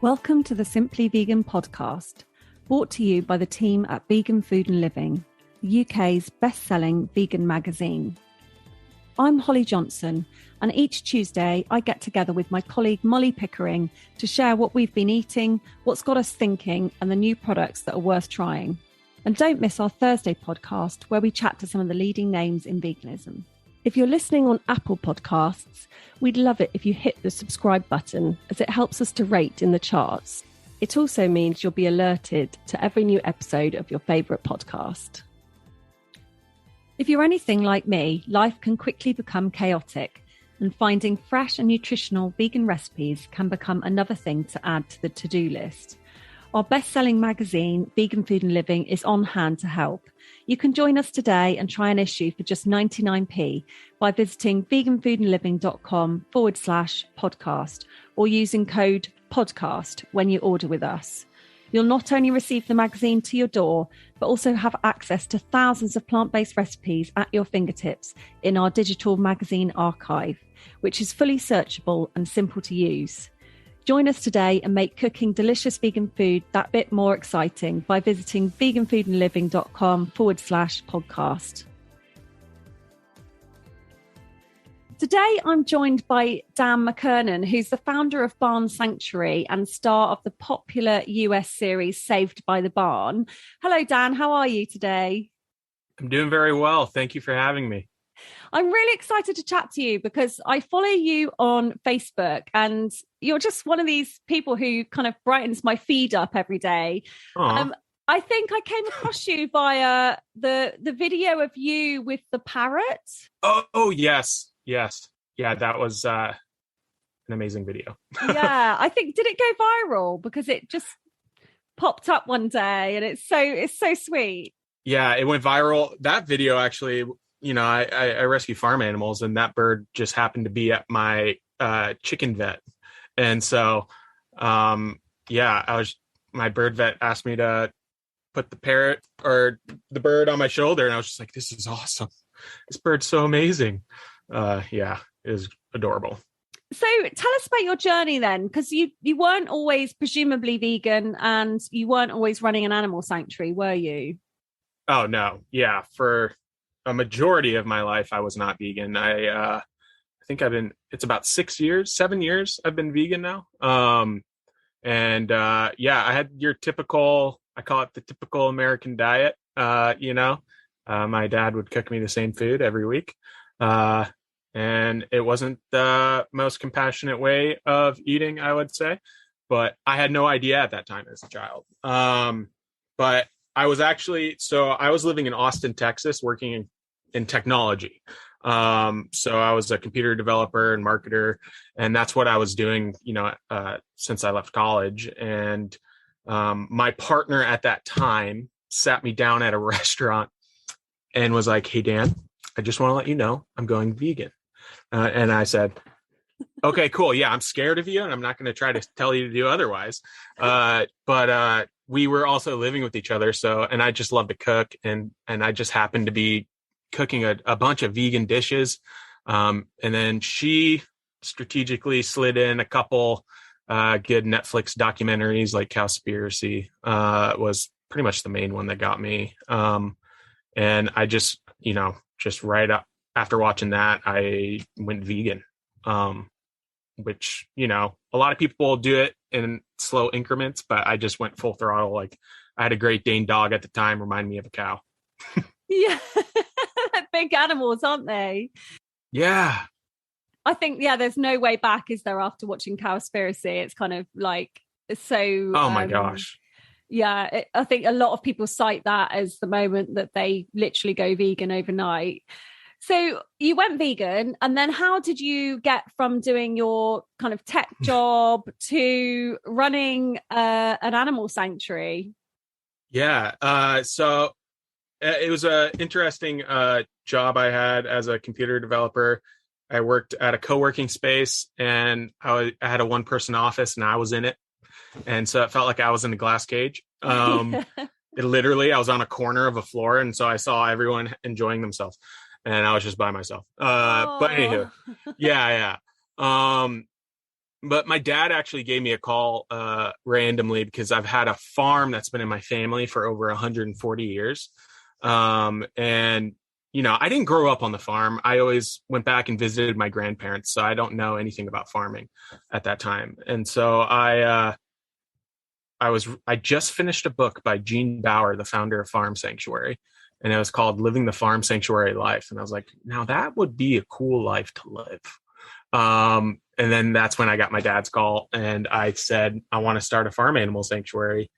Welcome to the Simply Vegan podcast, brought to you by the team at Vegan Food and Living, the UK's best-selling vegan magazine. I'm Holly Johnson, and each Tuesday I get together with my colleague Molly Pickering to share what we've been eating, what's got us thinking, and the new products that are worth trying. And don't miss our Thursday podcast, where we chat to some of the leading names in veganism. If you're listening on Apple Podcasts, we'd love it if you hit the subscribe button, as it helps us to rate in the charts. It also means you'll be alerted to every new episode of your favourite podcast. If you're anything like me, life can quickly become chaotic, and finding fresh and nutritional vegan recipes can become another thing to add to the to-do list. Our best-selling magazine, Vegan Food and Living, is on hand to help. You can join us today and try an issue for just 99p by visiting veganfoodandliving.com/podcast or using code podcast when you order with us. You'll not only receive the magazine to your door, but also have access to thousands of plant-based recipes at your fingertips in our digital magazine archive, which is fully searchable and simple to use. Join us today and make cooking delicious vegan food that bit more exciting by visiting veganfoodandliving.com/podcast. Today, I'm joined by Dan McKernan, who's the founder of Barn Sanctuary and star of the popular US series Saved by the Barn. Hello, Dan. How are you today? I'm doing very well. Thank you for having me. I'm really excited to chat to you because I follow you on Facebook and you're just one of these people who kind of brightens my feed up every day. I think I came across you via the video of you with the parrot. Oh, yes. Yes. Yeah, that was an amazing video. Yeah, I think, did it go viral? Because it just popped up one day and it's so sweet. Yeah, it went viral. That video actually, you know, I rescue farm animals, and that bird just happened to be at my chicken vet. And so, my bird vet asked me to put the parrot or the bird on my shoulder. And I was just like, this is awesome. This bird's so amazing. It is adorable. So tell us about your journey then, because you weren't always presumably vegan and you weren't always running an animal sanctuary, were you? Oh, no. Yeah. For a majority of my life, I was not vegan. I think it's about 7 years I've been vegan now. I had your typical, I call it the typical American diet. My dad would cook me the same food every week. And it wasn't the most compassionate way of eating, I would say, but I had no idea at that time as a child. But I was I was living in Austin, Texas, working in technology. So I was a computer developer and marketer, and that's what I was doing, since I left college. And my partner at that time sat me down at a restaurant and was like, "Hey, Dan, I just want to let you know I'm going vegan." And I said, "Okay, cool. Yeah, I'm scared of you, and I'm not going to try to tell you to do otherwise." But we were also living with each other. And I just love to cook, and I just happened to be cooking a bunch of vegan dishes. And then she strategically slid in a couple good Netflix documentaries, like Cowspiracy was pretty much the main one that got me. And I just right up after watching that, I went vegan, which, a lot of people do it in slow increments, but I just went full throttle. Like, I had a Great Dane dog at the time, remind me of a cow. Yeah. Big animals, aren't they? Yeah. I think, there's no way back, is there, after watching Cowspiracy? It's kind of like, so... Oh my gosh. Yeah, I think a lot of people cite that as the moment that they literally go vegan overnight. So you went vegan, and then how did you get from doing your kind of tech job to running an animal sanctuary? Yeah, so it was an interesting job I had as a computer developer. I worked at a co-working space, and I had a one-person office, and I was in it. And so it felt like I was in a glass cage. I was on a corner of a floor, and so I saw everyone enjoying themselves, and I was just by myself. But anywho, yeah. But my dad actually gave me a call randomly because I've had a farm that's been in my family for over 140 years. And, I didn't grow up on the farm. I always went back and visited my grandparents. So I don't know anything about farming at that time. And so I just finished a book by Gene Bauer, the founder of Farm Sanctuary. And it was called Living the Farm Sanctuary Life. And I was like, now that would be a cool life to live. And then that's when I got my dad's call and I said, I want to start a farm animal sanctuary.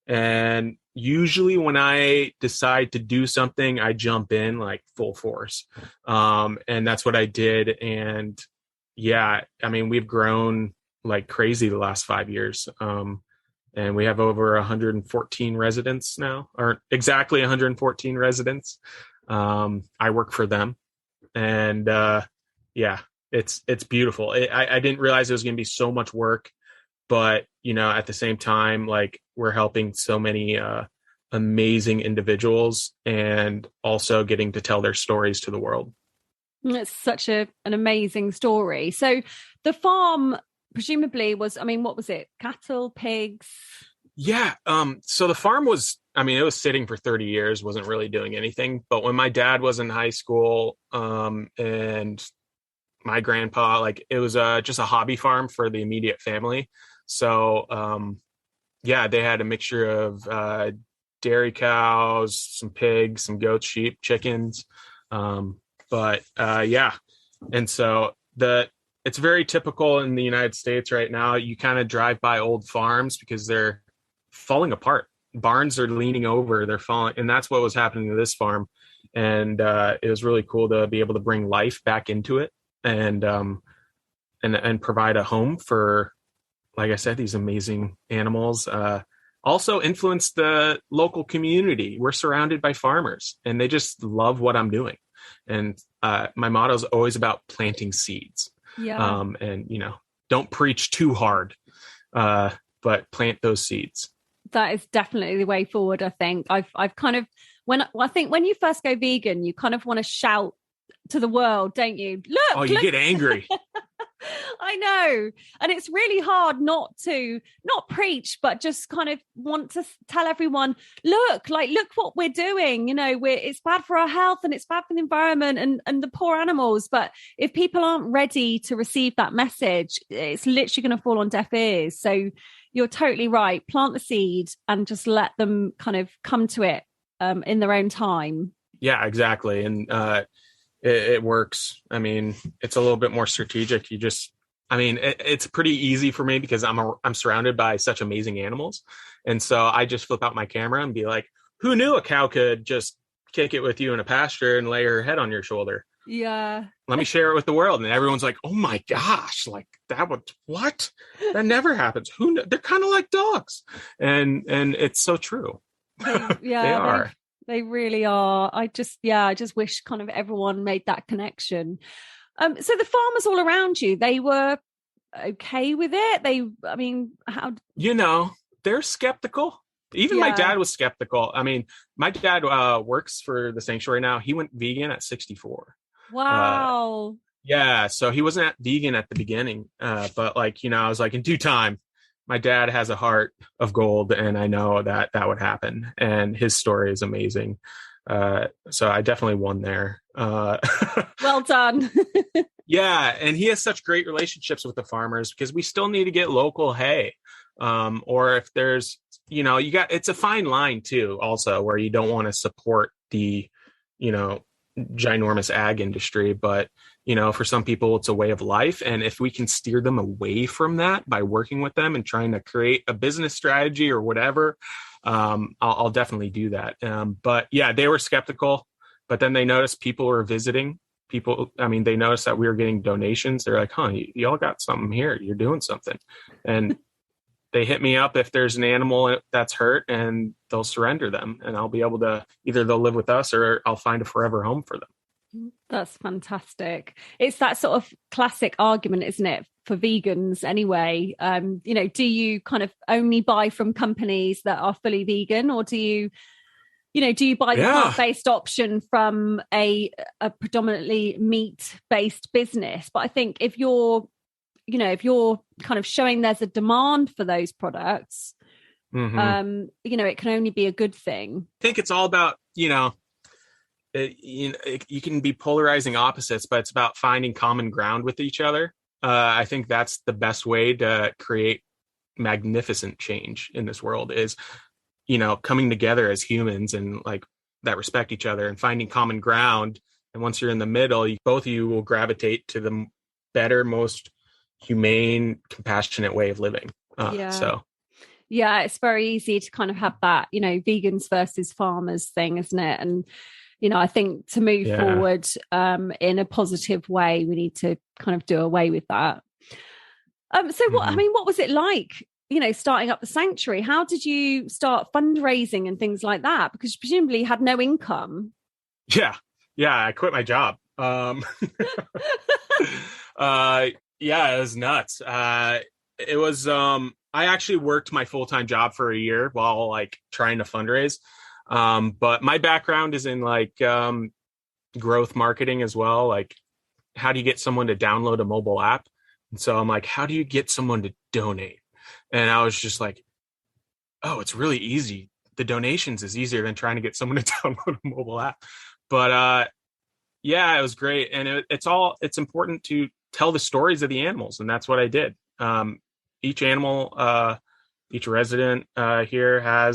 And usually when I decide to do something, I jump in like full force. And that's what I did. And yeah, I mean, we've grown like crazy the last 5 years. And we have over 114 residents now, or exactly 114 residents. I work for them. And yeah, it's beautiful. I didn't realize it was going to be so much work, but at the same time, like we're helping so many amazing individuals and also getting to tell their stories to the world. It's such an amazing story. So the farm presumably was, I mean, what was it? Cattle, pigs? Yeah. So the farm was, I mean, it was sitting for 30 years, wasn't really doing anything. But when my dad was in high school, and my grandpa, like it was just a hobby farm for the immediate family. So, yeah, they had a mixture of dairy cows, some pigs, some goats, sheep, chickens. Yeah. And so it's very typical in the United States right now. You kind of drive by old farms because they're falling apart. Barns are leaning over, they're falling. And that's what was happening to this farm. And it was really cool to be able to bring life back into it and provide a home for, like I said, these amazing animals. Also influence the local community. We're surrounded by farmers and they just love what I'm doing. And my motto is always about planting seeds. Yeah. And don't preach too hard, but plant those seeds. That is definitely the way forward. I think I've kind of, I think when you first go vegan, you kind of want to shout to the world, don't you? Look, you get angry. I know. And it's really hard not preach, but just kind of want to tell everyone, look what we're doing. It's bad for our health and it's bad for the environment and the poor animals. But if people aren't ready to receive that message, it's literally going to fall on deaf ears. So you're totally right. Plant the seed and just let them kind of come to it in their own time. Yeah, exactly. And it works. I mean, it's a little bit more strategic. It's pretty easy for me because I'm surrounded by such amazing animals. And so I just flip out my camera and be like, who knew a cow could just kick it with you in a pasture and lay her head on your shoulder? Yeah. Let me share it with the world. And everyone's like, oh my gosh, like what? That never happens. Who knew? They're kind of like dogs. And it's so true. Yeah, they are. They really are. I just wish kind of everyone made that connection. So the farmers all around you, they were okay with it. They're skeptical. Even my dad was skeptical. I mean, my dad works for the sanctuary now. He went vegan at 64. Wow. Yeah. So he wasn't vegan at the beginning. But I was like, in due time, my dad has a heart of gold and I know that would happen. And his story is amazing. So I definitely won there. Well done. Yeah. And he has such great relationships with the farmers because we still need to get local hay. Or if there's, it's a fine line too, also where you don't want to support the, ginormous ag industry, but for some people it's a way of life. And if we can steer them away from that by working with them and trying to create a business strategy or whatever, I'll definitely do that. But yeah, they were skeptical, but then they noticed people were visiting. They noticed that we were getting donations. They're like, huh, y'all got something here. You're doing something. And they hit me up if there's an animal that's hurt and they'll surrender them and I'll be able to either they'll live with us or I'll find a forever home for them. That's fantastic. It's that sort of classic argument, isn't it, for vegans anyway? Do you kind of only buy from companies that are fully vegan or do you buy the plant-based option from a predominantly meat-based business? But I think if you're if you're kind of showing there's a demand for those products, it can only be a good thing. I think it's all about, you can be polarizing opposites, but it's about finding common ground with each other. I think that's the best way to create magnificent change in this world is, coming together as humans and like that respect each other and finding common ground. And once you're in the middle, both of you will gravitate to the better, most humane, compassionate way of living. Yeah, it's very easy to kind of have that, vegans versus farmers thing, isn't it? And, I think to move forward in a positive way, we need to kind of do away with that. What was it like, starting up the sanctuary? How did you start fundraising and things like that? Because you presumably had no income. Yeah, I quit my job. It was nuts. It was, I actually worked my full-time job for a year while like trying to fundraise. But my background is in like, growth marketing as well. Like, how do you get someone to download a mobile app? And so I'm like, how do you get someone to donate? And I was just like, oh, it's really easy. The donations is easier than trying to get someone to download a mobile app. But, it was great. And it's important to tell the stories of the animals. And that's what I did. Each animal, each resident here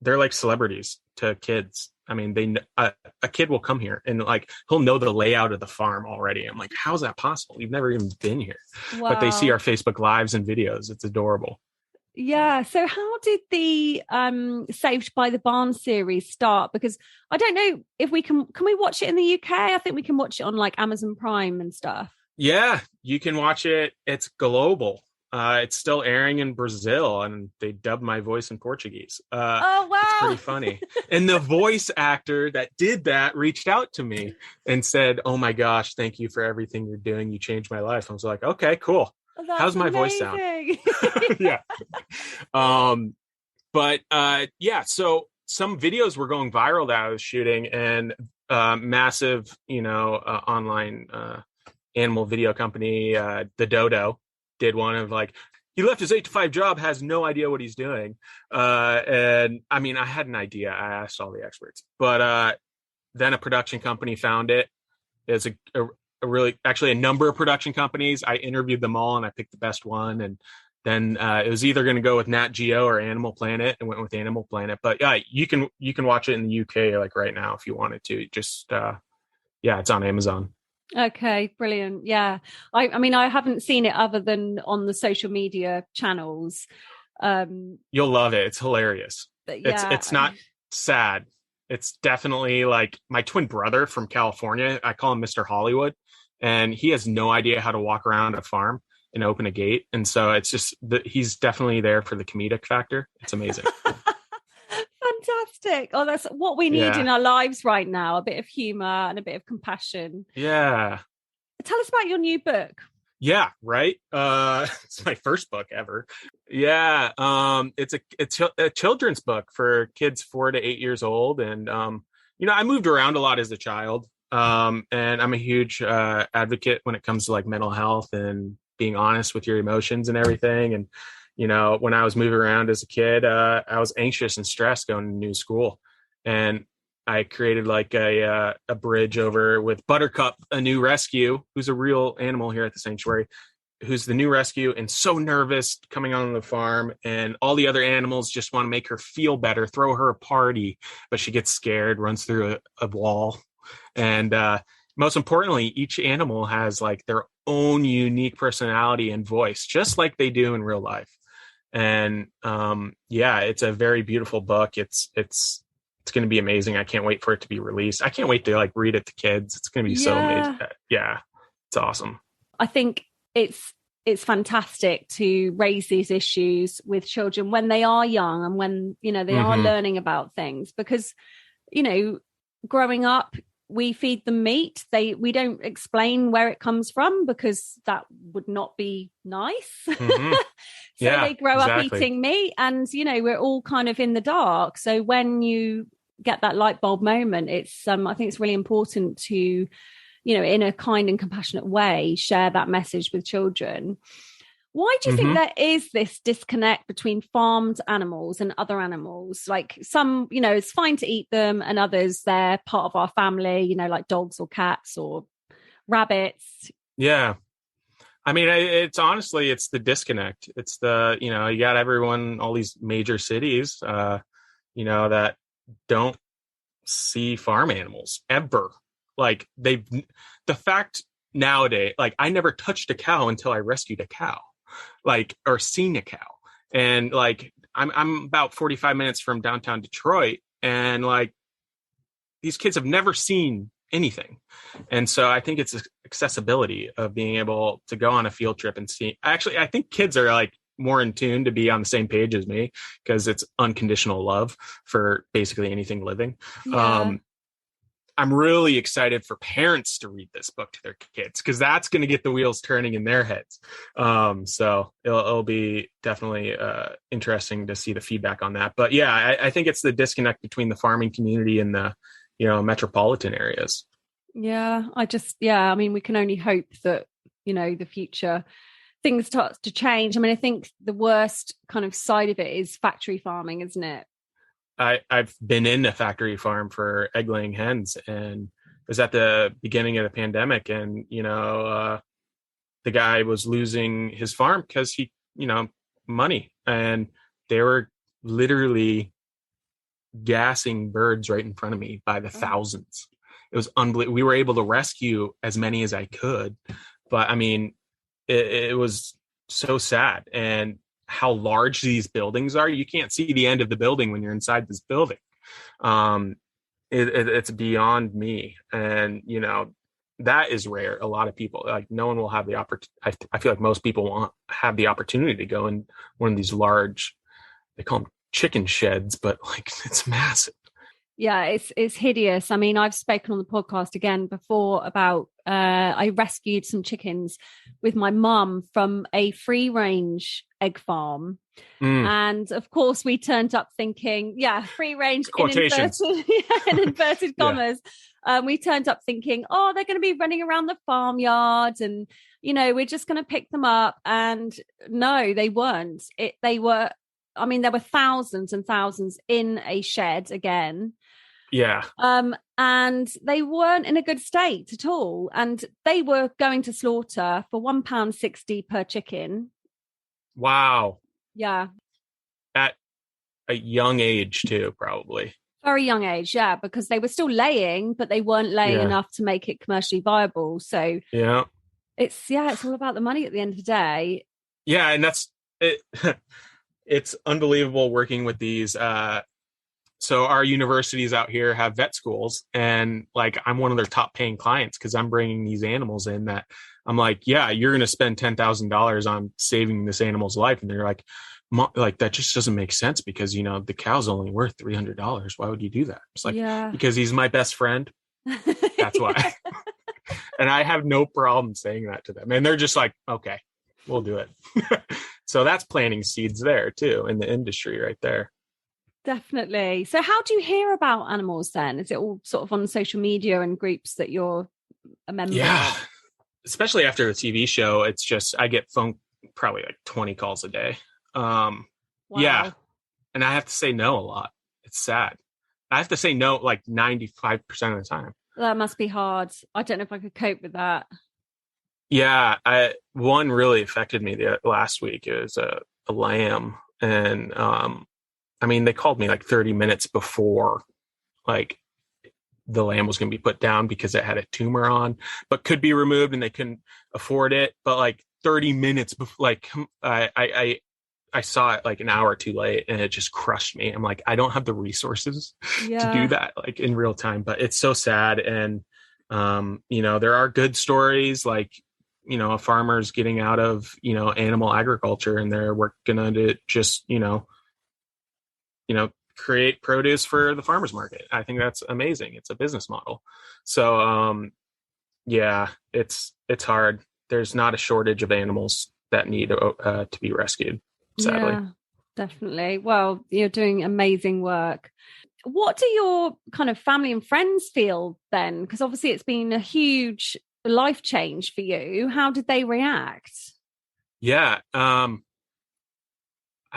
they're like celebrities to kids. I mean, a kid will come here and like, he'll know the layout of the farm already. I'm like, how's that possible? You've never even been here. Wow. But they see our Facebook lives and videos. It's adorable. Yeah. So how did the Saved by the Barn series start? Because I don't know if we can we watch it in the UK? I think we can watch it on like Amazon Prime and stuff. Yeah, you can watch it. It's global. It's still airing in Brazil, and they dubbed my voice in Portuguese. Oh, wow. It's pretty funny. And the voice actor that did that reached out to me and said, oh my gosh, thank you for everything you're doing. You changed my life. I was like, okay, cool. Oh, how's my voice sound? Yeah. So some videos were going viral that I was shooting, and massive, online animal video company, the Dodo, did one of like, he left his 8-to-5 job, has no idea what he's doing. And I mean, I had an idea. I asked all the experts, but then a production company found it. It's a number of production companies. I interviewed them all and I picked the best one. And then it was either going to go with Nat Geo or Animal Planet, and went with Animal Planet. But yeah, you can watch it in the UK like right now if you wanted to. Just it's on Amazon. Okay, brilliant. Yeah. I mean, I haven't seen it other than on the social media channels. You'll love it. It's hilarious. It's not sad. It's definitely like my twin brother from California. I call him Mr. Hollywood, and he has no idea how to walk around a farm and open a gate. And so it's just he's definitely there for the comedic factor. It's amazing. Fantastic. Oh, that's what we need in our lives right now. A bit of humor and a bit of compassion. Yeah. Tell us about your new book. Yeah, right. It's my first book ever. Yeah. It's a children's book for kids 4 to 8 years old. And, I moved around a lot as a child. And I'm a huge advocate when it comes to like mental health and being honest with your emotions and everything. And, when I was moving around as a kid, I was anxious and stressed going to new school. And I created like a bridge over with Buttercup, a new rescue, who's a real animal here at the sanctuary, who's the new rescue and so nervous coming on the farm. And all the other animals just want to make her feel better, throw her a party, but she gets scared, runs through a wall. And most importantly, each animal has like their own unique personality and voice, just like they do in real life. And it's a very beautiful book. It's going to be amazing. I can't wait for it to be released. I can't wait to like read it to kids. It's going to be so amazing. Yeah, it's awesome. I think it's fantastic to raise these issues with children when they are young and when, they are learning about things, because, growing up, we feed them meat. We don't explain where it comes from because that would not be nice. Mm-hmm. So they grow up eating meat, and, we're all kind of in the dark. So when you get that light bulb moment, it's I think it's really important to, in a kind and compassionate way, share that message with children. Why do you think there is this disconnect between farmed animals and other animals? Like some, it's fine to eat them, and others, they're part of our family, like dogs or cats or rabbits. Yeah. I mean, it's the disconnect. It's you got everyone, all these major cities, that don't see farm animals ever. Like the fact nowadays, like I never touched a cow until I rescued a cow, like, or seen a cow. And like, I'm about 45 minutes from downtown Detroit, and like these kids have never seen anything. And so I think it's accessibility of being able to go on a field trip and see. Actually, I think kids are like more in tune to be on the same page as me, because it's unconditional love for basically anything living. Yeah. I'm really excited for parents to read this book to their kids, because that's going to get the wheels turning in their heads. So it'll be definitely interesting to see the feedback on that. But yeah, I think it's the disconnect between the farming community and the metropolitan areas. Yeah, I mean, we can only hope that, the future things start to change. I mean, I think the worst kind of side of it is factory farming, isn't it? I've been in a factory farm for egg laying hens, and it was at the beginning of the pandemic, and, the guy was losing his farm because he, money, and they were literally gassing birds right in front of me by the thousands. It was unbelievable. We were able to rescue as many as I could, but I mean, it was so sad. And how large these buildings are, you can't see the end of the building when you're inside this building. It's beyond me. And, that is rare. A lot of people, like, no one will have the opportunity. I feel like most people won't have the opportunity to go in one of these large, they call them chicken sheds, but like it's massive. Yeah, it's hideous. I mean, I've spoken on the podcast again before about I rescued some chickens with my mum from a free range egg farm. And of course we turned up thinking, free range in inverted commas. Yeah. We turned up thinking, they're going to be running around the farmyard, and we're just going to pick them up. And no, they weren't. There were thousands and thousands in a shed again. Yeah. And they weren't in a good state at all. And they were going to slaughter for £1.60 per chicken. Wow. Yeah. At a young age too, probably. Very young age, yeah, because they were still laying, but they weren't laying enough to make it commercially viable. So yeah, it's all about the money at the end of the day. Yeah, and that's it. It's unbelievable working with these. So our universities out here have vet schools, and like I'm one of their top paying clients because I'm bringing these animals in that I'm like, yeah, you're going to spend $10,000 on saving this animal's life. And they're like, that just doesn't make sense because, the cow's only worth $300. Why would you do that? It's like, because he's my best friend. That's why. And I have no problem saying that to them. And they're just like, okay, we'll do it. So that's planting seeds there too in the industry right there. Definitely. So how do you hear about animals then? Is it all sort of on social media and groups that you're a member of? Especially after the TV show, it's just, I get phone probably like 20 calls a day. Wow. Yeah. And I have to say no a lot. It's sad. I have to say no like 95% of the time. That must be hard. I don't know if I could cope with that. Yeah. One really affected me last week. It was a lamb. And, they called me like 30 minutes before like the lamb was going to be put down because it had a tumor on, but could be removed and they couldn't afford it. But like 30 minutes before, like I saw it like an hour too late and it just crushed me. I'm like, I don't have the resources to do that like in real time, but it's so sad. And, there are good stories like, farmers getting out of, animal agriculture and they're working to just, create produce for the farmers market. I think that's amazing. It's a business model. So, it's hard. There's not a shortage of animals that need to be rescued, sadly. Yeah, definitely. Well, you're doing amazing work. what do your kind of family and friends feel then? Because obviously it's been a huge life change for you. How did they react? Yeah. I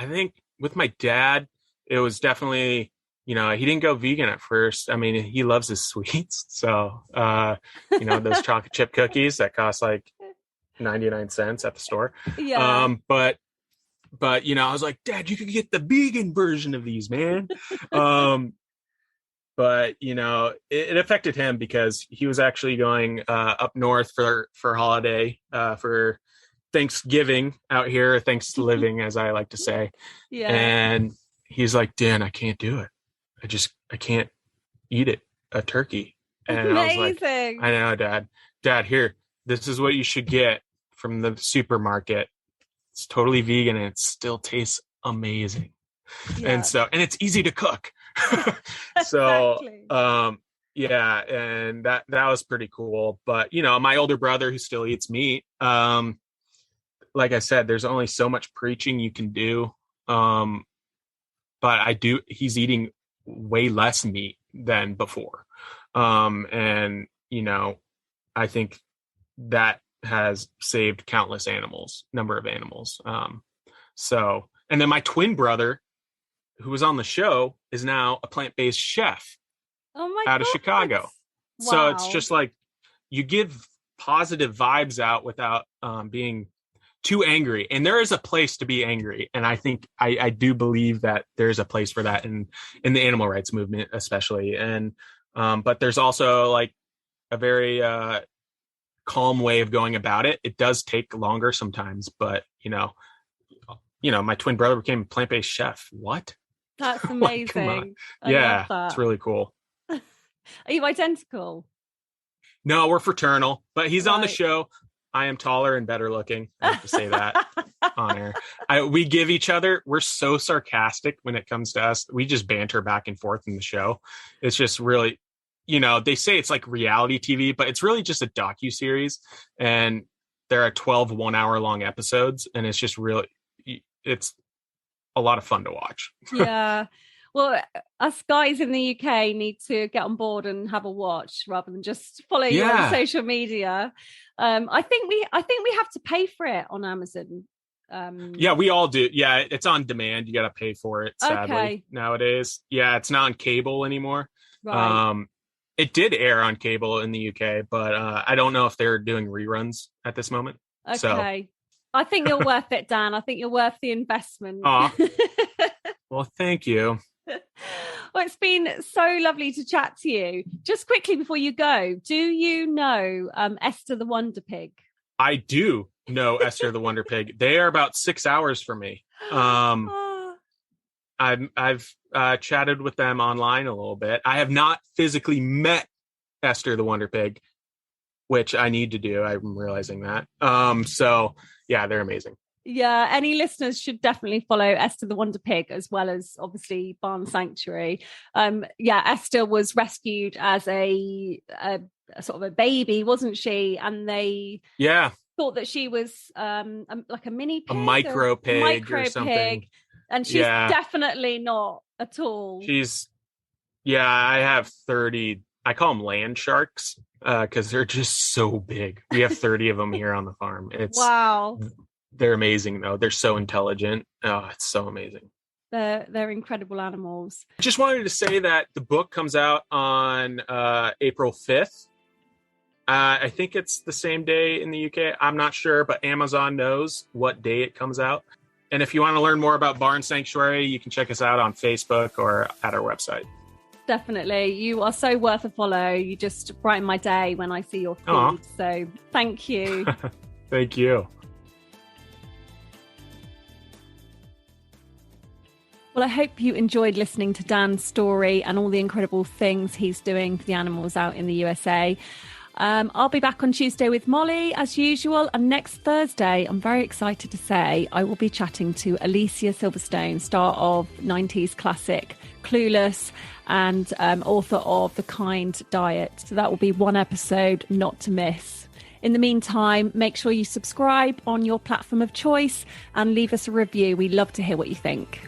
think with my dad, it was definitely, he didn't go vegan at first. I mean, he loves his sweets. So, those chocolate chip cookies that cost like 99 cents at the store. Yeah. But I was like, Dad, you could get the vegan version of these, man. But it affected him because he was actually going up north for holiday, for Thanksgiving out here, thanks to living, as I like to say. Yeah. And he's like, Dan, I can't do it. I can't eat it, a turkey. And Amazing. I was like, I know, Dad, here, this is what you should get from the supermarket. It's totally vegan and it still tastes amazing. Yeah. And it's easy to cook. So, exactly. Yeah. And that was pretty cool. But, my older brother who still eats meat, like I said, there's only so much preaching you can do. But he's eating way less meat than before. And, I think that has saved countless number of animals. And then my twin brother, who was on the show, is now a plant-based chef out of Chicago. Wow. So it's just like you give positive vibes out without being too angry. And there is a place to be angry. And I think I do believe that there's a place for that in the animal rights movement, especially. And but there's also like a very calm way of going about it. It does take longer sometimes, but my twin brother became a plant-based chef. What? That's amazing. Yeah, it's really cool. Are you identical? No, we're fraternal, but he's on the show. I am taller and better looking. I have to say that on air. We give each other, we're so sarcastic when it comes to us. We just banter back and forth in the show. It's just really, they say it's like reality TV, but it's really just a docuseries. And there are 12 1-hour long episodes. And it's just really, it's a lot of fun to watch. Yeah. Well, us guys in the UK need to get on board and have a watch rather than just follow you on social media. I think we have to pay for it on Amazon. Yeah, we all do. Yeah, it's on demand. You got to pay for it, sadly, nowadays. Yeah, it's not on cable anymore. Right. It did air on cable in the UK, but I don't know if they're doing reruns at this moment. Okay. So. I think you're worth it, Dan. I think you're worth the investment. Well, thank you. Well, it's been so lovely to chat to you. Just quickly before you go, do you know Esther the Wonder Pig? I do know Esther the Wonder Pig. They are about 6 hours from me. I've chatted with them online a little bit. I have not physically met Esther the Wonder Pig, which I need to do. I'm realizing that. So yeah, they're amazing. Yeah, any listeners should definitely follow Esther the Wonder Pig, as well as obviously Barn Sanctuary. Esther was rescued as a sort of a baby, wasn't she? And they thought that she was like a mini pig, a micro pig or something. And she's definitely not at all. I have 30. I call them land sharks because they're just so big. We have 30 of them here on the farm. Wow. They're amazing, though. They're so intelligent. Oh, it's so amazing. They're incredible animals. I just wanted to say that the book comes out on April 5th. I think it's the same day in the UK. I'm not sure, but Amazon knows what day it comes out. And if you want to learn more about Barn Sanctuary, you can check us out on Facebook or at our website. Definitely. You are so worth a follow. You just brighten my day when I see your feed. Aww. So thank you. Thank you. Well, I hope you enjoyed listening to Dan's story and all the incredible things he's doing for the animals out in the USA. I'll be back on Tuesday with Molly as usual, and next Thursday, I'm very excited to say, I will be chatting to Alicia Silverstone, star of 90s classic Clueless and author of The Kind Diet. So that will be one episode not to miss. In the meantime, make sure you subscribe on your platform of choice and leave us a review. We love to hear what you think.